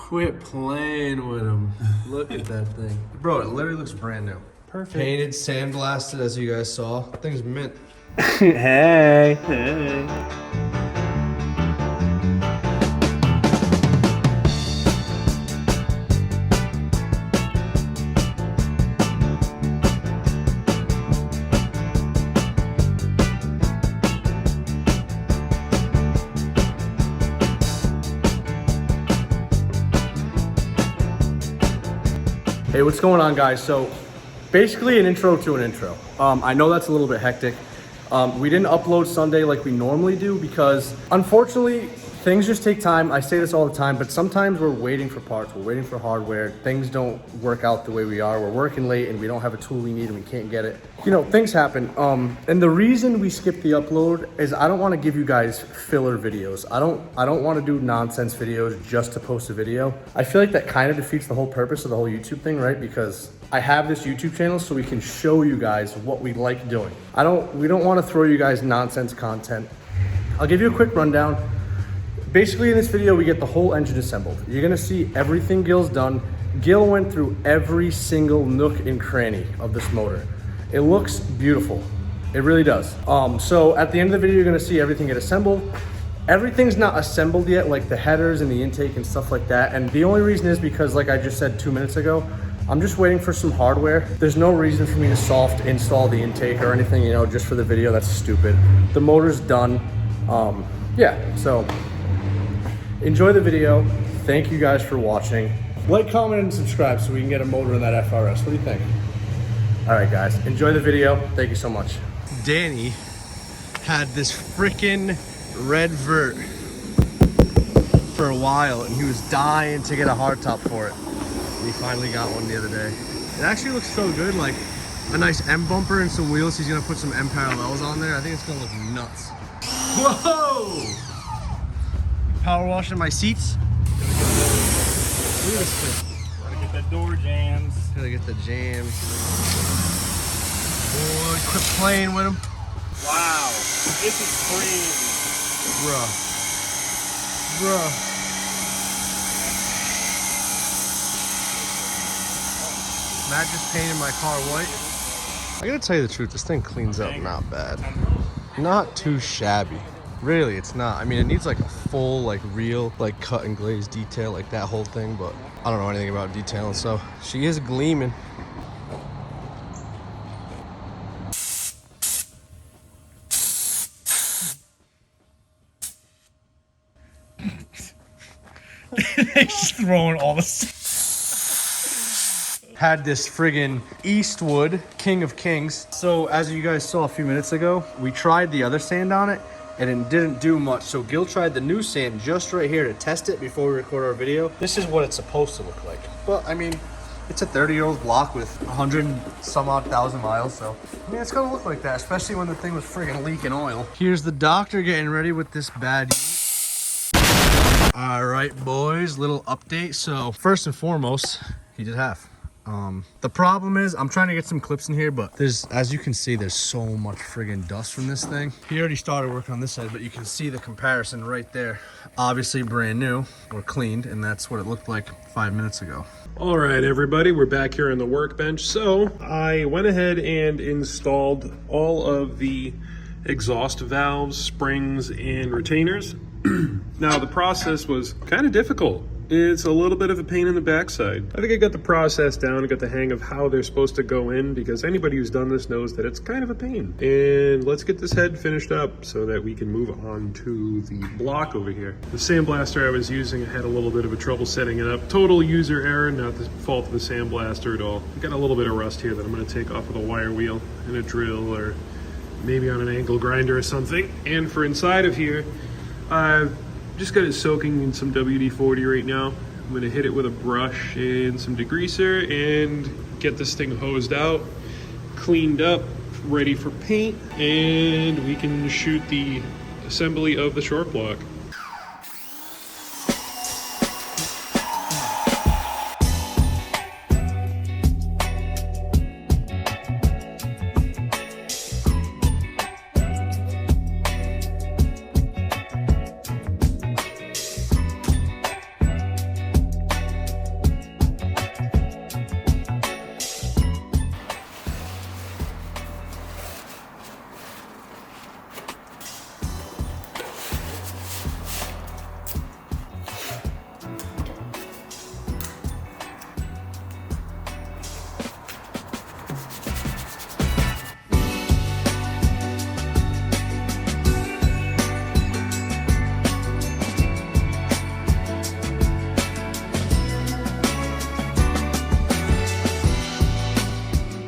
Quit playing with them. Look at that thing. Bro, it literally looks brand new. Perfect. Painted, sandblasted, as you guys saw. Thing's mint. Hey. Hey, what's going on, guys? So basically an intro to an intro. I know that's a little bit hectic. We didn't upload Sunday like we normally do because unfortunately things just take time. I say this all the time, but sometimes we're waiting for parts, we're waiting for hardware. Things don't work out the way we are. We're working late and we don't have a tool we need and we can't get it. You know, things happen. And the reason we skipped the upload is I don't want to give you guys filler videos. I don't want to do nonsense videos just to post a video. I feel like that kind of defeats the whole purpose of the whole YouTube thing, right? Because I have this YouTube channel so we can show you guys what we like doing. We don't want to throw you guys nonsense content. I'll give you a quick rundown. Basically in this video, we get the whole engine assembled. You're gonna see everything Gil's done. Gil went through every single nook and cranny of this motor. It looks beautiful. It really does. So at the end of the video, you're gonna see everything get assembled. Everything's not assembled yet, like the headers and the intake and stuff like that. And the only reason is because, like I just said 2 minutes ago, I'm just waiting for some hardware. There's no reason for me to soft install the intake or anything, you know, just for the video. That's stupid. The motor's done. Yeah, so enjoy the video. Thank you guys for watching. Like, comment, and subscribe so we can get a motor in that FRS. What do you think? All right, guys, enjoy the video. Thank you so much. Danny had this freaking red vert for a while and he was dying to get a hardtop for it. And he finally got one the other day. It actually looks so good, like a nice M bumper and some wheels. He's gonna put some M parallels on there. I think it's gonna look nuts. Whoa! Power washing my seats. Look at this thing. Gotta get that door jams. Gotta get the jams. Boy, quit playing with them. Wow, this is crazy. Bruh. Matt just painted my car white. I gotta tell you the truth, this thing cleans up not bad. Not too shabby. Really, it's not. I mean, it needs like a full, like real, like cut and glaze detail, like that whole thing, but I don't know anything about detailing, so she is gleaming. He's throwing all the... Had this friggin' Eastwood King of Kings. So as you guys saw a few minutes ago, we tried the other sand on it and it didn't do much. So Gil tried the new sand just right here to test it before we record our video. This is what it's supposed to look like. But I mean, it's a 30-year-old block with 100 and some odd thousand miles. So I mean, it's gonna look like that, especially when the thing was friggin' leaking oil. Here's the doctor getting ready with this bad. All right, boys, little update. So first and foremost, he did half. The problem is I'm trying to get some clips in here, but there's, as you can see, there's so much friggin' dust from this thing. He already started working on this side, but you can see the comparison right there. Obviously brand new or cleaned, and that's what it looked like 5 minutes ago. All right, everybody, we're back here on the workbench. So I went ahead and installed all of the exhaust valves, springs, and retainers. Now, the process was kind of difficult. It's a little bit of a pain in the backside. I think I got the process down and got the hang of how they're supposed to go in, because anybody who's done this knows that it's kind of a pain. And let's get this head finished up so that we can move on to the block over here. The sandblaster I was using, I had a little bit of a trouble setting it up. Total user error, not the fault of the sandblaster at all. I got a little bit of rust here that I'm gonna take off with a wire wheel and a drill, or maybe on an angle grinder or something. And for inside of here, I've just got it soaking in some WD-40 right now. I'm gonna hit it with a brush and some degreaser and get this thing hosed out, cleaned up, ready for paint, and we can shoot the assembly of the short block.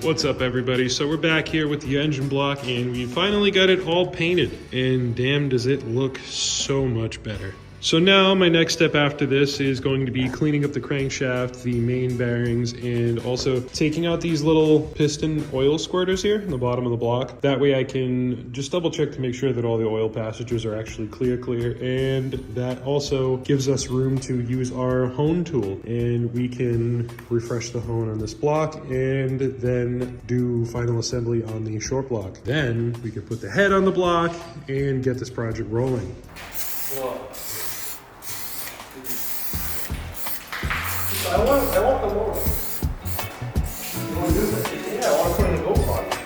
What's up, everybody? So we're back here with the engine block and we finally got it all painted, and damn does it look so much better. So now my next step after this is going to be cleaning up the crankshaft, the main bearings, and also taking out these little piston oil squirters here in the bottom of the block. That way I can just double check to make sure that all the oil passages are actually clear, and that also gives us room to use our hone tool, and we can refresh the hone on this block and then do final assembly on the short block. Then we can put the head on the block and get this project rolling. I want the motor. You want to do that? Yeah, I want to put in a go-kart.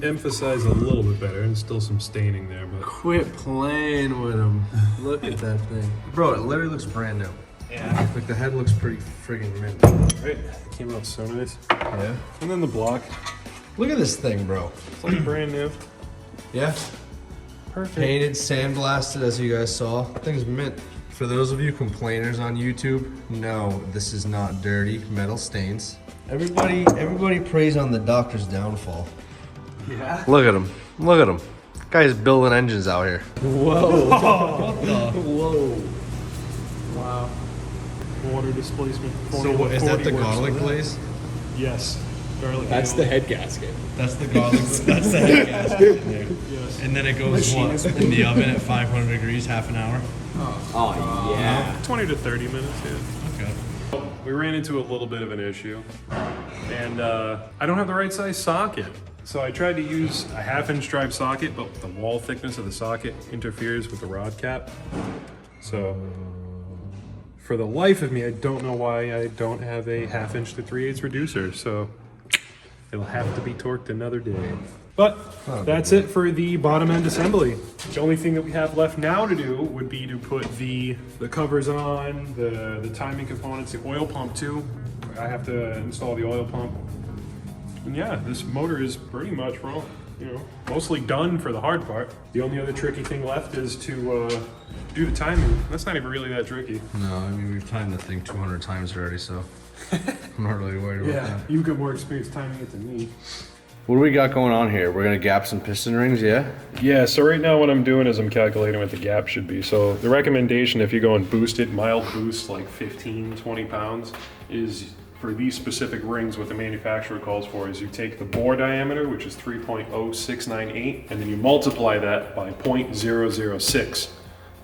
Emphasize a little bit better, and still some staining there, but Quit playing with them. Look at that thing. Bro, it literally looks brand new. yeah, Like the head looks pretty friggin' mint. right. It came out so nice. Yeah. And then the block, Look at this thing, bro. it's like brand new. Yeah. Perfect. Painted, sandblasted, as you guys saw. Thing's mint. For those of you complainers on YouTube, no, this is not dirty. Metal stains. Everybody preys on the doctor's downfall. Yeah. Look at him. Look at him. Guy's building engines out here. Whoa. What the? Whoa. Wow. Water displacement. So what, is that 40 the works garlic for that. glaze? Yes. Garlic. That's the head gasket. That's the garlic. That's the head gasket in there. Yes. And then it goes what, in the oven at 500 degrees, half an hour. Oh, yeah. 20 to 30 minutes, yeah. Okay. We ran into a little bit of an issue, and I don't have the right size socket. So I tried to use a 1/2-inch drive socket, but the wall thickness of the socket interferes with the rod cap. So for the life of me, I don't know why I don't have a 1/2-inch to 3/8 reducer. So it'll have to be torqued another day. But that's it for the bottom end assembly. The only thing that we have left now to do would be to put the covers on, the timing components, the oil pump too. I have to install the oil pump. And yeah, this motor is pretty much, well, you know, mostly done for the hard part. The only other tricky thing left is to do the timing. That's not even really that tricky. No, I mean, we've timed the thing 200 times already, so I'm not really worried about that. You've got more experience timing it than me. What do we got going on here? We're gonna gap some piston rings, yeah? Yeah, so right now what I'm doing is I'm calculating what the gap should be. So the recommendation, if you go and boost it, mild boost, like 15, 20 pounds, is for these specific rings, what the manufacturer calls for is you take the bore diameter, which is 3.0698, and then you multiply that by 0.006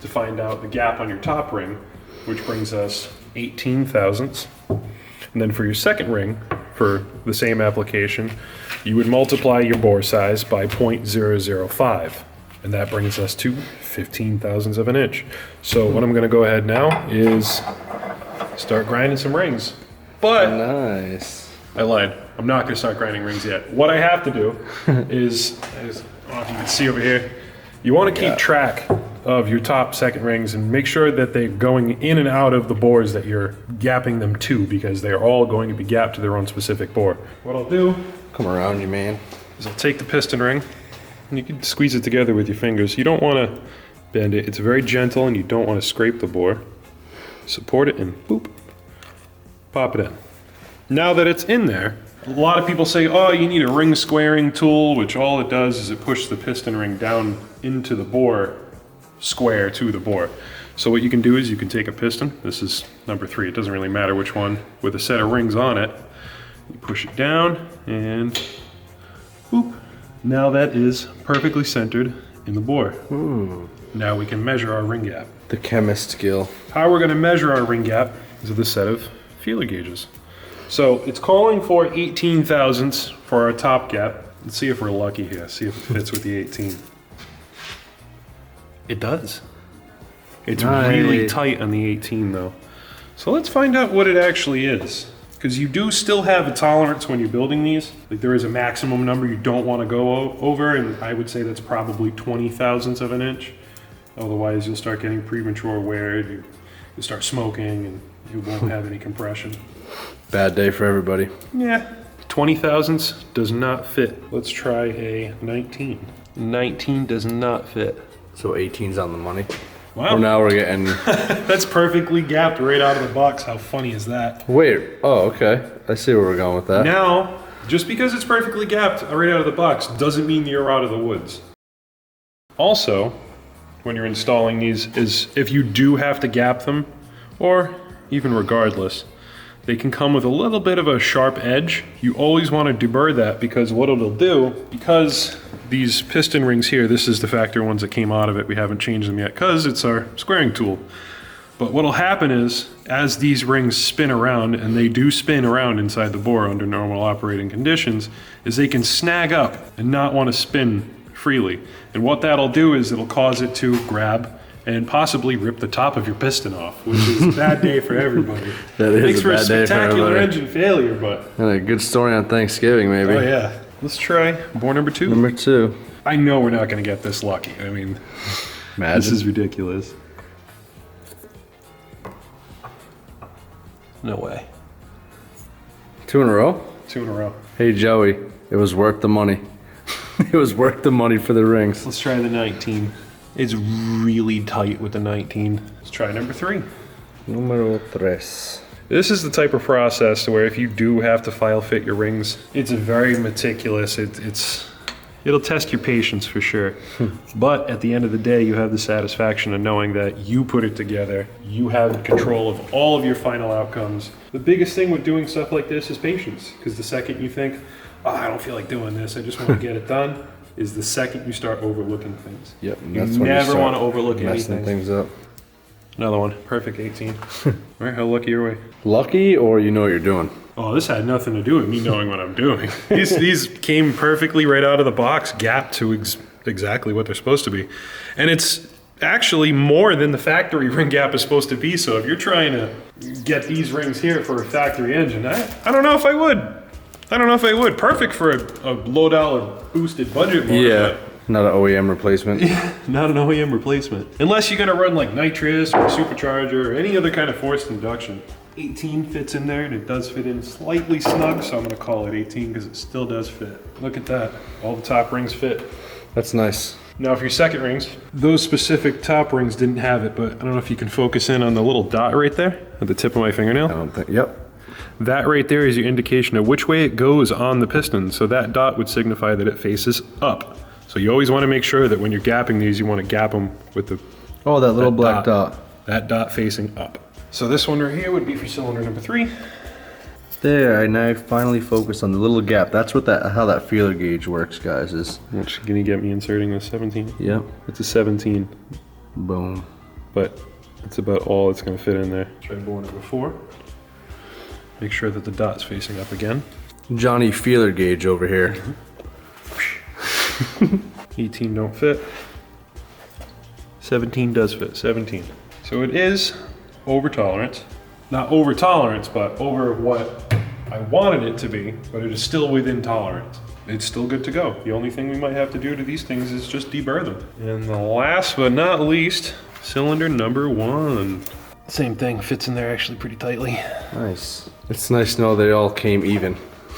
to find out the gap on your top ring, which brings us 18 thousandths. And then for your second ring, for the same application, you would multiply your bore size by 0.005, and that brings us to 15 thousandths of an inch. So what I'm gonna go ahead now is start grinding some rings. But Nice. I lied. I'm not gonna start grinding rings yet. What I have to do is I don't know if you can see over here, you wanna keep track of your top second rings and make sure that they're going in and out of the bores that you're gapping them to, because they're all going to be gapped to their own specific bore. What I'll do Come around you, man. is I'll take the piston ring and you can squeeze it together with your fingers. You don't wanna bend it. It's very gentle and you don't wanna scrape the bore. Support it and boop, pop it in. Now that it's in there, a lot of people say, oh, you need a ring squaring tool, which all it does is it pushes the piston ring down into the bore, square to the bore. So what you can do is you can take a piston, this is number 3, it doesn't really matter which one, with a set of rings on it, you push it down and boop. Now that is perfectly centered in the bore. Now we can measure our ring gap. The chemist skill. How we're going to measure our ring gap is with a set of feeler gauges. So it's calling for 18 thousandths for our top gap. Let's see if we're lucky here. See if it fits with the 18. It does. It's really tight on the 18 though. So let's find out what it actually is. Because you do still have a tolerance when you're building these. Like there is a maximum number you don't want to go over, and I would say that's probably 20 thousandths of an inch. Otherwise you'll start getting premature wear. You you'll start smoking and you won't have any compression. Bad day for everybody. Yeah. 20 thousandths does not fit. Let's try a 19. 19 does not fit. So 18's on the money. Wow. Well, now we're getting... That's perfectly gapped right out of the box. How funny is that? Wait, oh, okay. I see where we're going with that. Now, just because it's perfectly gapped right out of the box doesn't mean you're out of the woods. Also, when you're installing these, is if you do have to gap them, or even regardless, they can come with a little bit of a sharp edge. You always want to deburr that, because what it'll do, because these piston rings here, this is the factory ones that came out of it, we haven't changed them yet because it's our squaring tool. But what'll happen is, as these rings spin around, and they do spin around inside the bore under normal operating conditions, is they can snag up and not want to spin freely. And what that'll do is it'll cause it to grab and possibly rip the top of your piston off, which is a bad day for everybody. That is Makes a for bad a day for spectacular everybody. engine failure, but... And a good story on Thanksgiving, maybe. Oh yeah. Let's try bore number 2. Number 2. I know we're not going to get this lucky. I mean, Imagine. this is ridiculous. No way. 2 in a row? 2 in a row. Hey, Joey, it was worth the money. It was worth the money for the rings. Let's try the 19. It's really tight with the 19. Let's try number 3. Numero 3. This is the type of process where if you do have to file fit your rings, it's very meticulous. It'll test your patience for sure. But at the end of the day, you have the satisfaction of knowing that you put it together. You have control of all of your final outcomes. The biggest thing with doing stuff like this is patience, because the second you think, oh, I don't feel like doing this, I just want to get it done, is the second you start overlooking things. Yep. You never want to overlook messing anything. things up. Another one, perfect 18. All right, how lucky are we? Lucky, or you know what you're doing? Oh, this had nothing to do with me knowing what I'm doing. These came perfectly right out of the box, gapped to exactly what they're supposed to be. And it's actually more than the factory ring gap is supposed to be, so if you're trying to get these rings here for a factory engine, I don't know if I would. I don't know if I would. Perfect for a low dollar boosted budget motor. Yeah. Not an OEM replacement. Not an OEM replacement. Unless you're gonna run like nitrous or supercharger or any other kind of forced induction. 18 fits in there, and it does fit in slightly snug, so I'm gonna call it 18 because it still does fit. Look at that. All the top rings fit. That's nice. Now for your second rings, those specific top rings didn't have it, but I don't know if you can focus in on the little dot right there at the tip of my fingernail. I don't think, yep. That right there is your indication of which way it goes on the piston. So that dot would signify that it faces up. So you always want to make sure that when you're gapping these, you want to gap them with the Oh, that little black dot. That dot facing up. So this one right here would be for cylinder number 3. There, I now finally focus on the little gap. That's what how that feeler gauge works, guys. Is Which, can you get me inserting the 17? Yep. It's a 17, Boom. but it's about all it's going to fit in there. Try bore number 4. Make sure that the dot's facing up again. Johnny feeler gauge over here. 18 don't fit. 17 does fit, 17. So it is over tolerance. Not over tolerance, but over what I wanted it to be, but it is still within tolerance. It's still good to go. The only thing we might have to do to these things is just deburr them. And the last but not least, cylinder number 1. Same thing, fits in there actually pretty tightly. Nice. It's nice to know they all came even.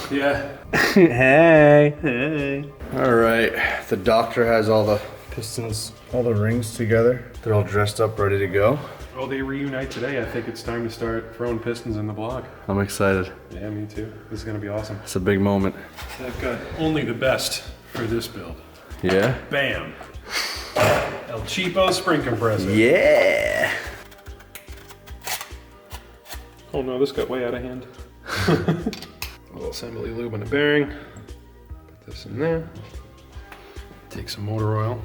Yeah. Hey. All right, the doctor has all the pistons, all the rings together. They're all dressed up, ready to go. Oh, they reunite today. I think it's time to start throwing pistons in the block. I'm excited. Yeah, me too. This is gonna be awesome. It's a big moment. I've got only the best for this build. Yeah? Bam. El Cheapo spring compressor. Yeah! Oh no, this got way out of hand. A little assembly lube on the bearing. Put this in there. Take some motor oil.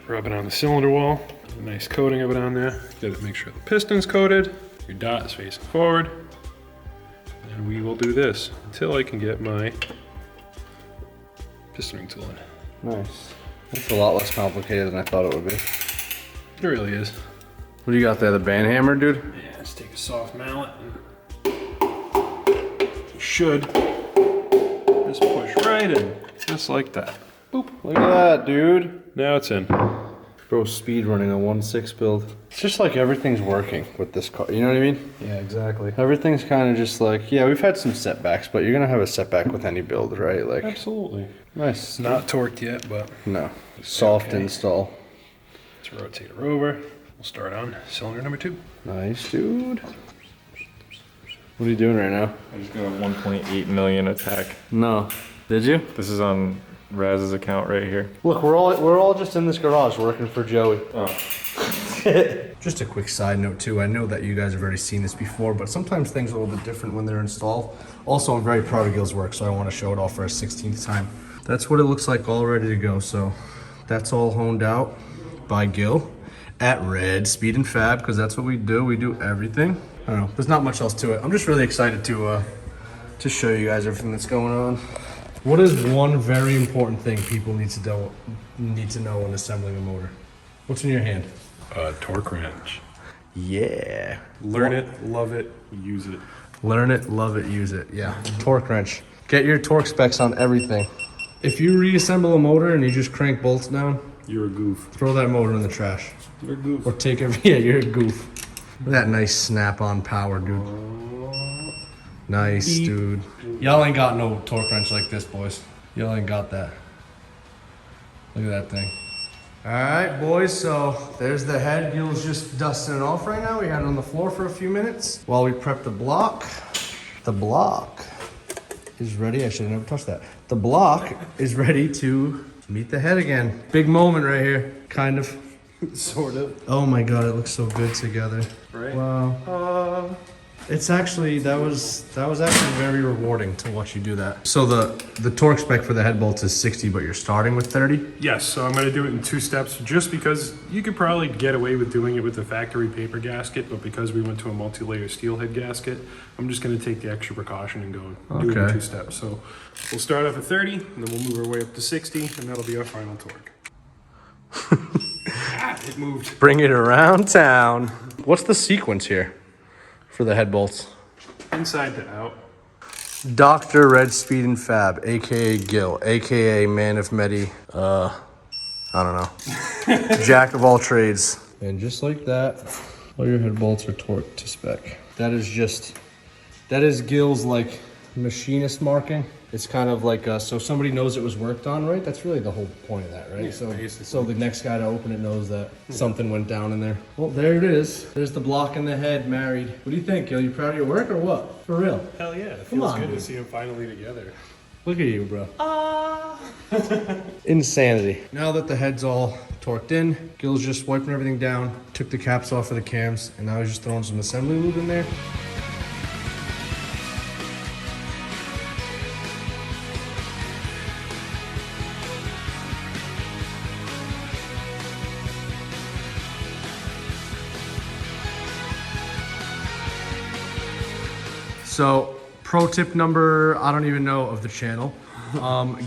Rub it on the cylinder wall. A nice coating of it on there. Get it, make sure the piston's coated. Your dot is facing forward. And we will do this until I can get my piston ring tool in. Nice. That's a lot less complicated than I thought it would be. It really is. What do you got there, the band hammer, dude? Yeah, let's take a soft mallet and you should just push right in, just like that. Boop. Look at that, dude. Now it's in. Bro, speed running a 1.6 build. It's just like everything's working with this car. You know what I mean? Yeah, exactly. Everything's kind of just like, yeah, we've had some setbacks, but you're gonna have a setback with any build, right? Like, Absolutely. nice. Not torqued yet, but No. Soft Okay. install. let's rotate her over. We'll start on cylinder number 2. Nice, dude. What are you doing right now? I just got a 1.8 million attack. No. Did you? This is on Raz's account right here. Look, we're all just in this garage working for Joey. Oh. Just a quick side note too, I know that you guys have already seen this before, but sometimes things are a little bit different when they're installed. Also, I'm very proud of Gil's work, so I want to show it off for a 16th time. That's what it looks like all ready to go. So that's all honed out by Gil at Red Speed and Fab, because that's what we do. We do everything. I don't know, there's not much else to it. I'm just really excited to show you guys everything that's going on. What is one very important thing people need to know when assembling a motor? What's in your hand? Torque wrench. Yeah. Learn it, love it, use it. Learn it, love it, use it. Yeah. Torque wrench. Get your torque specs on everything. If you reassemble a motor and you just crank bolts down, You're a goof. throw that motor in the trash. You're a goof. Or take every, yeah, you're a goof. Look at that nice snap-on power, dude. Nice, dude. Y'all ain't got no torque wrench like this, boys. Y'all ain't got that. Look at that thing. All right, boys, so there's the head. Gil's just dusting it off right now. We had it on the floor for a few minutes while we prep the block. The block is ready. I should have never touched that. The block is ready to meet the head again. Big moment right here, kind of. Sort of. Oh my God, it looks so good together. Right? Wow. It's actually, that was actually very rewarding to watch you do that. So the torque spec for the head bolts is 60, but you're starting with 30? Yes, so I'm going to do it in 2 steps just because you could probably get away with doing it with the factory paper gasket, but because we went to a multi-layer steel head gasket, I'm just going to take the extra precaution and go and do it in Okay. 2 steps. So we'll start off at 30, and then we'll move our way up to 60, and that'll be our final torque. It moved. Bring it around town. What's the sequence here for the head bolts? Inside to out. Dr. Red Speed and Fab, aka Gil, aka Man of Medi, I don't know. Jack of all trades. And just like that, all your head bolts are torqued to spec. That is Gil's like machinist marking. It's kind of like, so somebody knows it was worked on, right? That's really the whole point of that, right? Yeah, so basically. the next guy to open it knows that something went down in there. Well, there it is. There's the block and the head married. What do you think, Gil? You proud of your work or what? For real? Hell yeah, it Come feels on, good dude. to see them finally together. Look at you, bro. Insanity. Now that the head's all torqued in, Gil's just wiping everything down, took the caps off of the cams, and now he's just throwing some assembly lube in there. So, pro tip number, I don't even know, of the channel.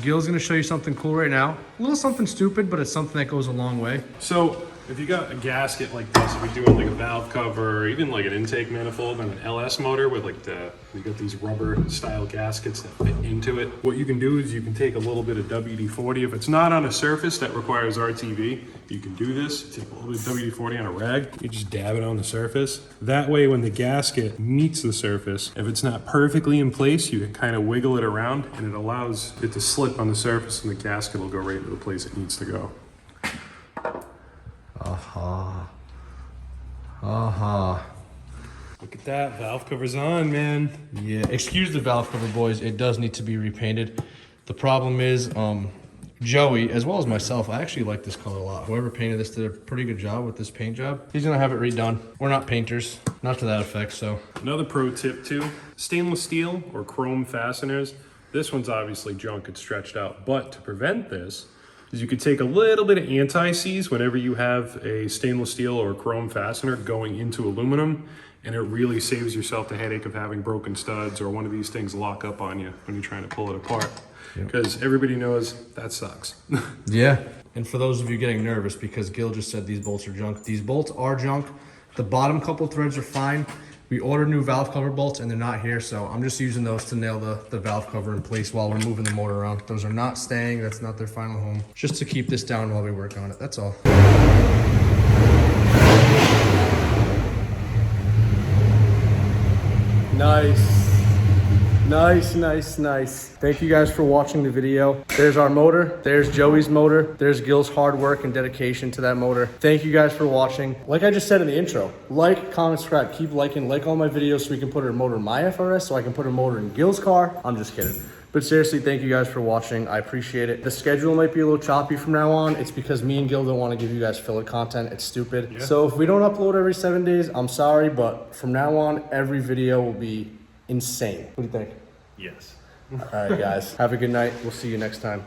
Gil's gonna show you something cool right now. A little something stupid, but it's something that goes a long way. So if you got a gasket like this, if you're doing like a valve cover or even like an intake manifold on an LS motor with like you got these rubber style gaskets that fit into it, what you can do is you can take a little bit of WD-40. If it's not on a surface that requires RTV, you can do this. Take a little bit of WD-40 on a rag, you just dab it on the surface. That way when the gasket meets the surface, if it's not perfectly in place, you can kind of wiggle it around and it allows it to slip on the surface and the gasket will go right into the place it needs to go. Look at that, valve cover's on, man. Yeah, excuse the valve cover, boys. It does need to be repainted. The problem is, Joey, as well as myself, I actually like this color a lot. Whoever painted this did a pretty good job with this paint job. He's gonna have it redone. We're not painters, not to that effect, so. Another pro tip too, stainless steel or chrome fasteners. This one's obviously junk, it's stretched out, but to prevent this, is you could take a little bit of anti-seize whenever you have a stainless steel or chrome fastener going into aluminum, and it really saves yourself the headache of having broken studs or one of these things lock up on you when you're trying to pull it apart. Because everybody knows that sucks. Yeah. And for those of you getting nervous, because Gil just said these bolts are junk, these bolts are junk. The bottom couple threads are fine. We ordered new valve cover bolts and they're not here, so I'm just using those to nail the valve cover in place while we're moving the motor around. Those are not staying, that's not their final home. Just to keep this down while we work on it, that's all. Nice. Nice, nice, nice. Thank you guys for watching the video. There's our motor, there's Joey's motor, there's Gil's hard work and dedication to that motor. Thank you guys for watching. Like I just said in the intro, like, comment, subscribe, keep liking, like all my videos so we can put a motor in my FRS, so I can put a motor in Gil's car. I'm just kidding. But seriously, thank you guys for watching. I appreciate it. The schedule might be a little choppy from now on. It's because me and Gil don't want to give you guys filler content. It's stupid. Yeah. So if we don't upload every 7 days, I'm sorry, but from now on, every video will be insane. What do you think? Yes. All right, guys. Have a good night. We'll see you next time.